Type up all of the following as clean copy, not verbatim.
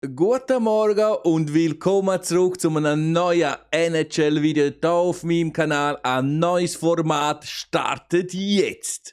Guten Morgen und willkommen zurück zu einem neuen NHL-Video hier auf meinem Kanal. Ein neues Format startet jetzt.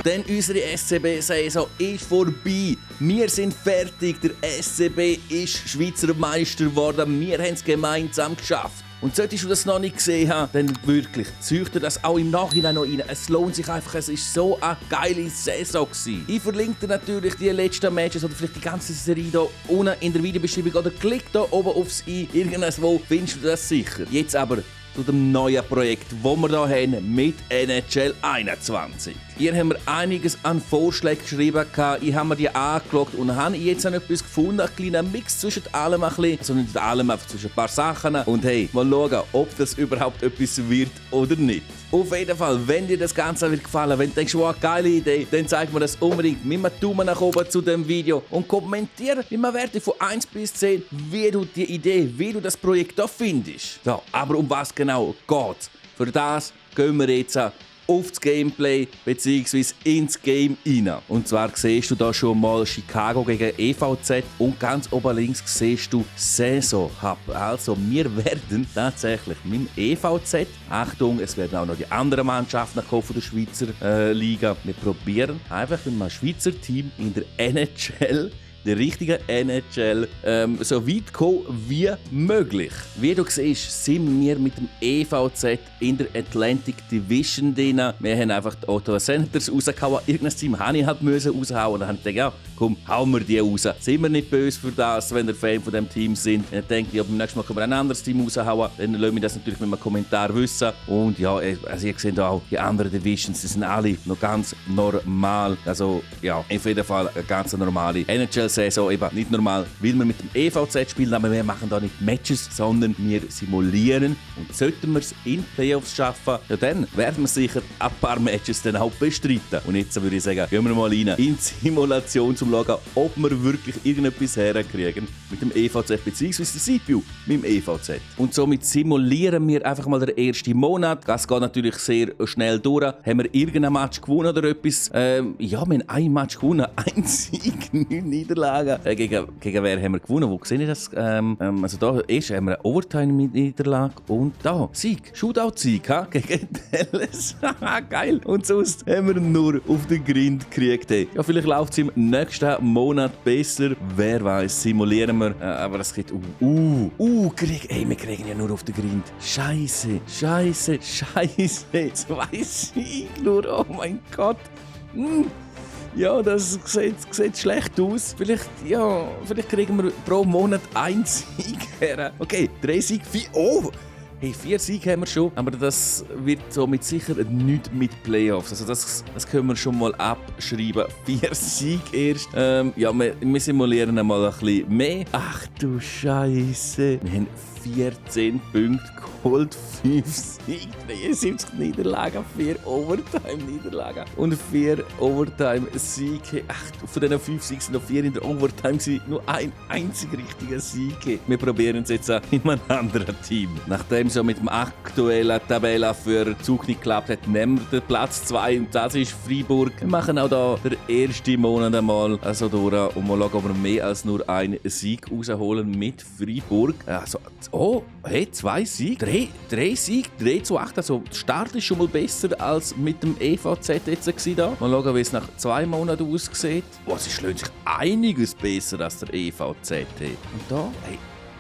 Denn unsere SCB-Saison ist vorbei. Wir sind fertig. Der SCB ist Schweizer Meister geworden. Wir haben es gemeinsam geschafft. Und solltest du das noch nicht gesehen haben, dann wirklich, züchte das auch im Nachhinein noch rein. Es lohnt sich einfach, es war so eine geile Saison gewesen. Ich verlinke dir natürlich die letzten Matches oder vielleicht die ganze Serie hier unten in der Videobeschreibung oder klick da oben aufs i. Irgendwo findest du das sicher. Jetzt aber zu dem neuen Projekt, das wir hier haben mit NHL 21. Hier haben wir einiges an Vorschlägen geschrieben. Ich habe mir die angeschaut und habe jetzt etwas gefunden. Ein kleiner Mix zwischen allem, also nicht allem, einfach zwischen ein paar Sachen. Und hey, mal schauen, ob das überhaupt etwas wird oder nicht. Auf jeden Fall, wenn dir das Ganze wird gefallen, wenn du denkst, wow, geile Idee, dann zeig mir das unbedingt mit einem Daumen nach oben zu dem Video und kommentiere mit einer Werte von 1 bis 10, wie du die Idee, wie du das Projekt hier findest. So, aber um was genau geht's? Für das gehen wir jetzt auf das Gameplay bzw. ins Game rein. Und zwar siehst du da schon mal Chicago gegen EVZ und ganz oben links siehst du Saison Hub. Also wir werden tatsächlich mit dem EVZ, Achtung, es werden auch noch die anderen Mannschaften kommen von der Schweizer Liga. Wir probieren einfach mit einem Schweizer Team in der NHL, der richtigen NHL, so weit kommen wie möglich. Wie du siehst, sind wir mit dem EVZ in der Atlantic Division drin. Wir haben einfach die Ottawa Senators rausgehauen. Irgendein Team habe ich halt raushauen. Und dann habe ich gedacht, ja, komm, hauen wir die raus. Sind wir nicht böse für das, wenn ihr Fan von diesem Team sind? Dann denke ich, beim nächsten Mal können wir ein anderes Team raushauen. Dann lassen wir das natürlich mit einem Kommentar wissen. Und ja, also ihr seht auch, die anderen Divisions, die sind alle noch ganz normal. Also ja, auf jeden Fall eine ganz normale NHL-Saison. Eben nicht normal, weil wir mit dem EVZ spielen, aber wir machen da nicht Matches, sondern wir simulieren. Und sollten wir es in Playoffs schaffen, ja, dann werden wir sicher ein paar Matches dann auch bestreiten. Und jetzt würde ich sagen, gehen wir mal rein in die Simulation, um zu schauen, ob wir wirklich irgendetwas herkriegen mit dem EVZ bzw. der CPU mit dem EVZ. Und somit simulieren wir einfach mal den ersten Monat. Das geht natürlich sehr schnell durch. Haben wir irgendein Match gewonnen oder etwas? Ja, wir haben ein Match gewonnen, ein Sieg, 9 Niederlagen. Gegen wer haben wir gewonnen? Wo sehe ich das? Also da erst haben wir eine Overtime-Niederlage und da Sieg, Shootout-Sieg gegen Dallas. Geil. Und sonst haben wir nur auf den Grind gekriegt. Ja, vielleicht läuft es im nächsten Monat besser. Wer weiß, simulieren wir. Aber das geht wir kriegen ja nur auf den Grind. Scheiße. 2 Siege nur. Oh mein Gott. Ja, das sieht schlecht aus. Vielleicht kriegen wir pro Monat 1 Sieg her. Okay, 3 Siege, 4. Oh! Hey, 4 Siege haben wir schon, aber das wird somit sicher nicht mit Playoffs. Also das können wir schon mal abschreiben. 4 Siege erst. Ja, wir simulieren einmal ein bisschen mehr. Ach du Scheiße. Wir haben 14 Punkte geholt, 5 Siege, 73 Niederlagen, 4 Overtime-Niederlagen und 4 Overtime-Siege. Ach, von diesen 5 Siegen sind noch 4 in der Overtime gewesen. Nur ein einziger richtiger Sieg. Wir probieren es jetzt in einem anderen Team. Nachdem es ja mit dem aktuellen Tabelle für Zug nicht geklappt hat, nehmen wir den Platz 2 und das ist Freiburg. Wir machen auch da den ersten Monat einmal also durch und mal schauen, ob wir mehr als nur einen Sieg rausholen mit Freiburg. Also, oh, hey, 2 Siege, 3 Siege, 3-8. Also der Start ist schon mal besser als mit dem EVZ jetzt da. Mal schauen, wie es nach 2 Monaten aussieht. Oh, sie schlägt sich einiges besser als der EVZ. Und da,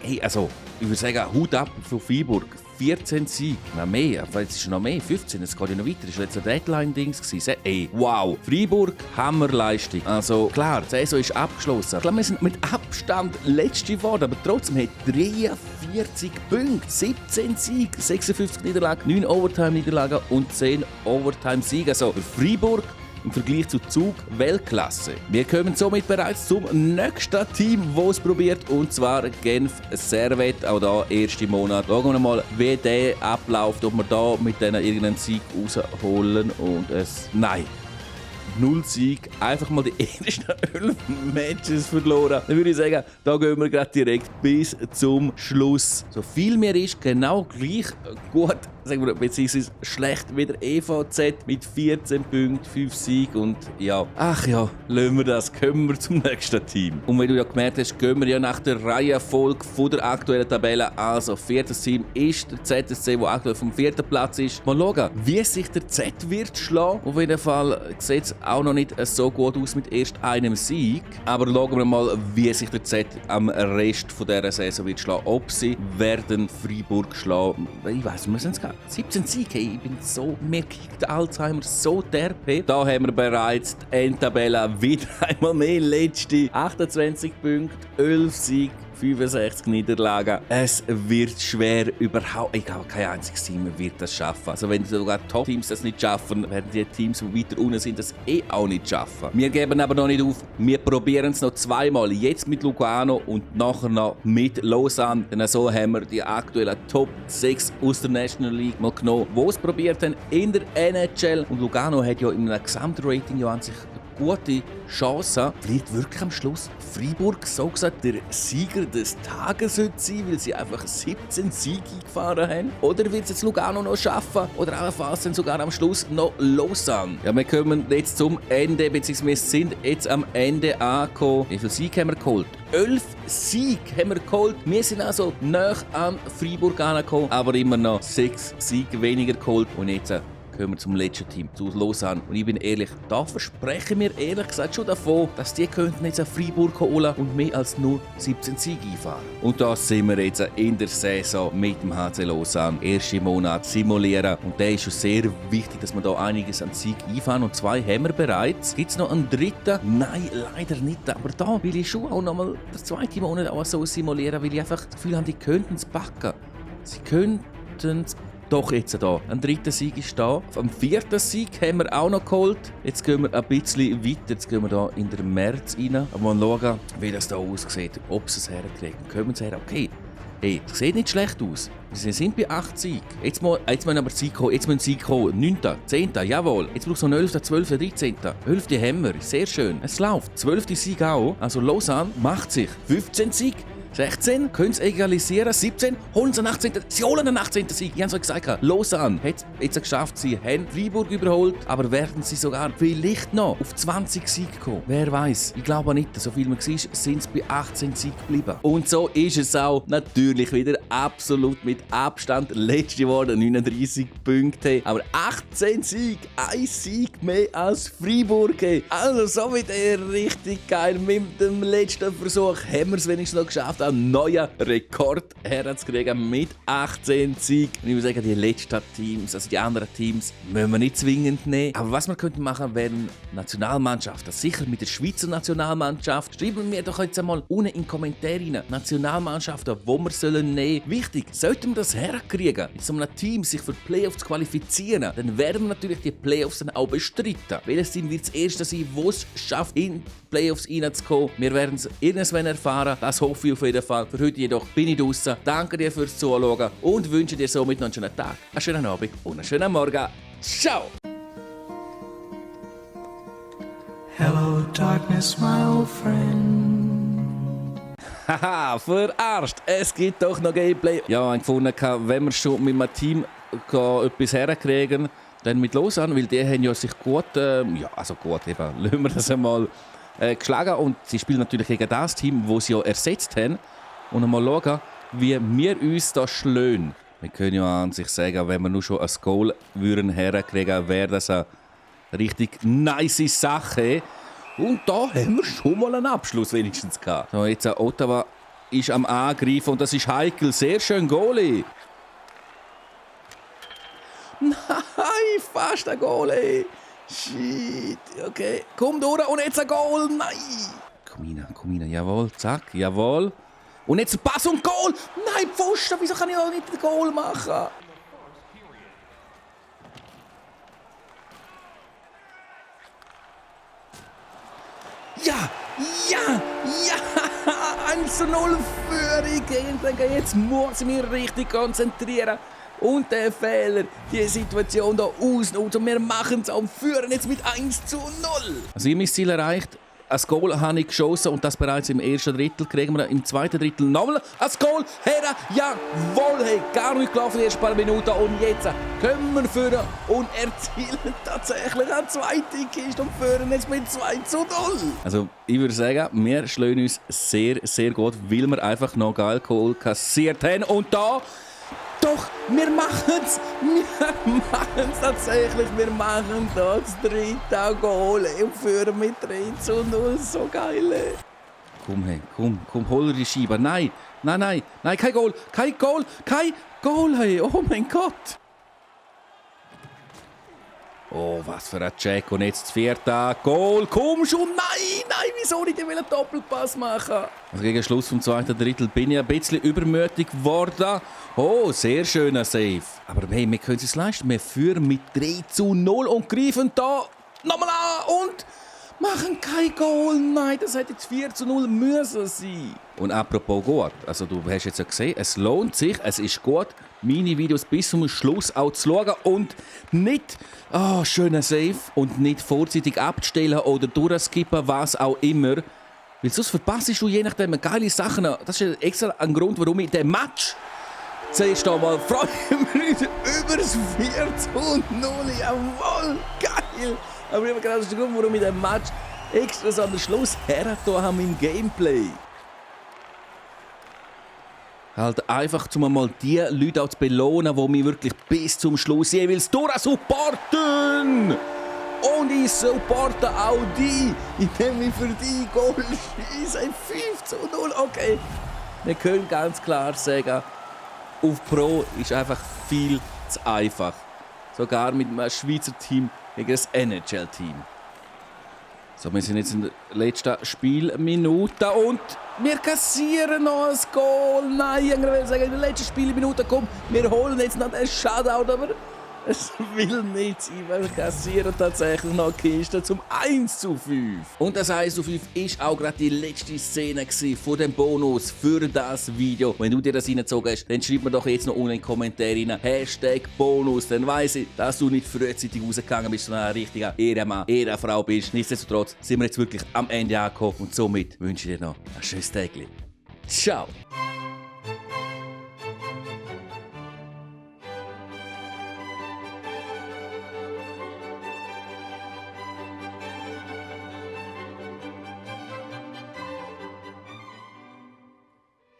hey, also ich würde sagen, Hut ab von Freiburg. 14 Siege, noch mehr, weil es ist noch mehr, 15, es geht ja noch weiter, das war jetzt ein Deadline-Dings. Ey, wow, Freiburg, Hammerleistung. Also klar, die Saison ist abgeschlossen. Klar, wir sind mit Abstand Letzte geworden, aber trotzdem hat 43 Punkte, 17 Siege, 56 Niederlagen, 9 Overtime-Niederlagen und 10 Overtime-Siege. Also für Freiburg im Vergleich zu Zug Weltklasse. Wir kommen somit bereits zum nächsten Team, das es probiert, und zwar Genf Servette. Auch da erste Monat. Schauen wir mal, wie der abläuft, ob wir da mit denen irgendeinen Sieg rausholen und es... Nein. 0 Sieg, einfach mal die ersten 11 Matches verloren. Dann würde ich sagen, da gehen wir gerade direkt bis zum Schluss. So viel mir ist, genau gleich gut sagen wir, beziehungsweise schlecht wie der EVZ mit 14 Punkten, 5 Siegen und ja. Ach ja, lassen wir das, kommen wir zum nächsten Team. Und wie du ja gemerkt hast, gehen wir ja nach der Reihenfolge von der aktuellen Tabelle. Also, viertes Team ist der ZSC, der aktuell vom 4. Platz ist. Mal schauen, wie sich der Z wird schlagen. Auf jeden Fall sieht es auch noch nicht so gut aus mit erst einem Sieg. Aber schauen wir mal, wie sich der Z am Rest dieser Saison wird schlagen. Ob sie werden Freiburg schlagen. Ich weiss, wir müssen es gehen. 17 Siege, hey, ich bin so, mir kickt Alzheimer so derbe. Da haben wir bereits die Endtabelle wieder einmal mehr. Letzte 28 Punkte, 11 Siege, 65 Niederlagen. Es wird schwer überhaupt. Ich glaube, kein einziges Team wird das schaffen. Also wenn sogar Top-Teams das nicht schaffen, werden die Teams, die weiter unten sind, das auch nicht schaffen. Wir geben aber noch nicht auf. Wir probieren es noch zweimal. Jetzt mit Lugano und nachher noch mit Lausanne. Denn so haben wir die aktuellen Top 6 aus der National League mal genommen, die es probiert haben in der NHL. Und Lugano hat ja im Gesamtrating ja an sich gute Chancen. Vielleicht wirklich am Schluss Freiburg, so gesagt, der Sieger des Tages sein, weil sie einfach 17 Siege gefahren haben. Oder wird es jetzt Lugano noch schaffen? Oder allenfalls dann sogar am Schluss noch Lausanne? Ja, wir kommen jetzt zum Ende, beziehungsweise wir sind jetzt am Ende angekommen. Wie viele Siege haben wir geholt? 11 Siege haben wir geholt. Wir sind also nah an Freiburg angekommen, aber immer noch 6 Siege weniger geholt. Und jetzt kommen wir zum letzten Team, zu Lausanne. Und ich bin ehrlich, da verspreche mir ehrlich gesagt schon davon, dass die könnten jetzt auf Freiburg holen und mehr als nur 17 Siege einfahren. Und da sind wir jetzt in der Saison mit dem HC Lausanne. Ersten Monat simulieren. Und da ist schon sehr wichtig, dass wir da einiges an Sieg einfahren. Und 2 haben wir bereits. Gibt es noch einen dritten? Nein, leider nicht. Aber da will ich schon auch nochmal den zweiten Monat auch so simulieren, weil ich einfach das Gefühl habe, die könnten es packen. Sie könnten es doch jetzt da. Ein dritter Sieg ist da. Am 4. Sieg haben wir auch noch geholt. Jetzt gehen wir ein bisschen weiter. Jetzt gehen wir da in den März rein. Aber mal schauen, wie das da aussieht. Ob sie es herkriegen. Kommen sie her? Okay. Hey, das sieht nicht schlecht aus. Wir sind bei 8 Siegen. Jetzt müssen aber Sieg kommen. Jetzt müssen Sieg kommen. 9., 10., jawohl. Jetzt braucht es noch 11., 12., 13. 11. haben wir. Sehr schön. Es läuft. 12. Sieg auch. Also Lausanne macht sich. 15 Sieg. 16, können sie egalisieren. 17, holen sie den 18. Sie holen den 18. Sieg. Ich habe es gesagt, Lausanne hat jetzt geschafft, sie haben Freiburg überholt, aber werden sie sogar vielleicht noch auf 20 Sieg kommen. Wer weiß? Ich glaube nicht. So viel man war, sind sie bei 18 Sieg geblieben. Und so ist es auch natürlich wieder absolut mit Abstand letzte Woche 39 Punkte. Aber 18 Sieg, ein Sieg mehr als Freiburg. Also so wieder richtig geil. Mit dem letzten Versuch haben wir es wenigstens noch geschafft, einen neuen Rekord herzukriegen mit 18 Siegen. Und ich würde sagen, die letzten Teams, also die anderen Teams, müssen wir nicht zwingend nehmen. Aber was wir könnten machen, wären Nationalmannschaften. Sicher mit der Schweizer Nationalmannschaft. Schreiben wir doch jetzt einmal unten in die Kommentare rein. Nationalmannschaften, die wir sollen nehmen. Wichtig, sollten wir das herkriegen, mit so einem Team sich für die Playoffs zu qualifizieren, dann werden wir natürlich die Playoffs dann auch bestreiten. Welches Team wird das erste sein, das es schafft, in die Playoffs reinzukommen? Wir werden es irgendwann erfahren. Das hoffe ich auf jeden Fall. Für heute jedoch bin ich draußen. Danke dir fürs Zuschauen und wünsche dir somit noch einen schönen Tag, einen schönen Abend und einen schönen Morgen. Ciao! Hello, darkness, my old friend. Haha, verarscht! Es gibt doch noch Gameplay. Ja, ich gefunden, wenn wir schon mit einem Team etwas herkriegen, dann mit Lausanne, weil die haben ja sich gut, gut, eben, lassen wir das einmal geschlagen. Und sie spielen natürlich gegen das Team, das sie ja ersetzt haben. Und mal schauen, wie wir uns da schlagen. Wir können ja an sich sagen, wenn wir nur schon ein Goal herkriegen, wäre das eine richtig nice Sache. Und da haben wir schon mal einen Abschluss wenigstens gehabt. So, jetzt Ottawa ist am Angreifen und das ist heikel. Sehr schön, Goalie. Nein, fast ein Goalie. Shit, okay. Komm durch und jetzt ein Goal. Nein. Komm rein, jawohl, zack, jawohl. Und jetzt ein Pass und Goal. Nein, Pfosten, wieso kann ich auch nicht ein Goal machen? Ja, 1:0 Führung. Jetzt muss ich mich richtig konzentrieren. Und der Fehler, die Situation hier ausnutzt. Und wir machen es und führen jetzt mit 1:0. Also ich habe mein Ziel erreicht. Ein Goal habe ich geschossen und das bereits im ersten Drittel. Kriegen wir im zweiten Drittel nochmal ein Goal. Her, jawohl, hey, gar nicht gelaufen die ersten paar Minuten. Und jetzt kommen wir führen und erzielen tatsächlich eine zweite Kiste und führen jetzt mit 2:0. Also ich würde sagen, wir schlagen uns sehr, sehr gut, weil wir einfach noch geil Goal kassiert haben. Und da... Doch, wir machen es! Wir machen es tatsächlich! Wir machen das dritte Goal und führen mit 3:0. So geil! Komm, hey, komm, hol die Scheibe. Nein, kein Goal! Kein Goal, hey! Oh mein Gott! Oh, was für ein Check. Und jetzt das vierte Goal. Komm schon! Nein, wieso nicht einen Doppelpass machen? Also gegen Schluss vom zweiten Drittel bin ich ein bisschen übermütig geworden. Oh, sehr schöner Save. Aber hey, wir können es uns leisten. Wir führen mit 3:0 und greifen da nochmal an und machen kein Goal. Nein, das hätte jetzt 4:0 müssen sein. Und apropos gut, also du hast jetzt ja gesehen, es lohnt sich, es ist gut, meine Videos bis zum Schluss auch zu schauen und nicht schöner Save und nicht vorzeitig abzustellen oder durchskippen, was auch immer. Weil sonst verpasst du je nachdem geile Sachen. Das ist extra ein Grund, warum ich den Match zuerst einmal freue mich über das 4:0. Jawohl, geil! Aber ich habe gerade den Grund, warum ich den Match extra so an den Schluss hergetan habe im Gameplay. Halt einfach, um mal die Leute auch zu belohnen, die mich wirklich bis zum Schluss jeweils durchsupporten. Und ich supporte auch die, indem ich für die Goal schieße. 5:0. Okay, wir können ganz klar sagen, auf Pro ist einfach viel zu einfach. Sogar mit einem Schweizer Team gegen ein NHL-Team. So, wir sind jetzt in der letzten Spielminute und wir kassieren noch ein Goal. Nein, ich will sagen, in der letzten Spielminute, komm, wir holen jetzt noch den Shutout, aber es will nicht sein, weil wir kassieren tatsächlich noch Kiste zum 1:5. Und das 1:5 war auch gerade die letzte Szene von dem Bonus für das Video. Wenn du dir das reingezogen hast, dann schreib mir doch jetzt noch unten in den Kommentaren rein, #Bonus. Dann weiss ich, dass du nicht frühzeitig rausgegangen bist, sondern ein richtiger Ehrenmann, Ehrenfrau bist. Nichtsdestotrotz sind wir jetzt wirklich am Ende angekommen und somit wünsche ich dir noch ein schönes Tag. Ciao!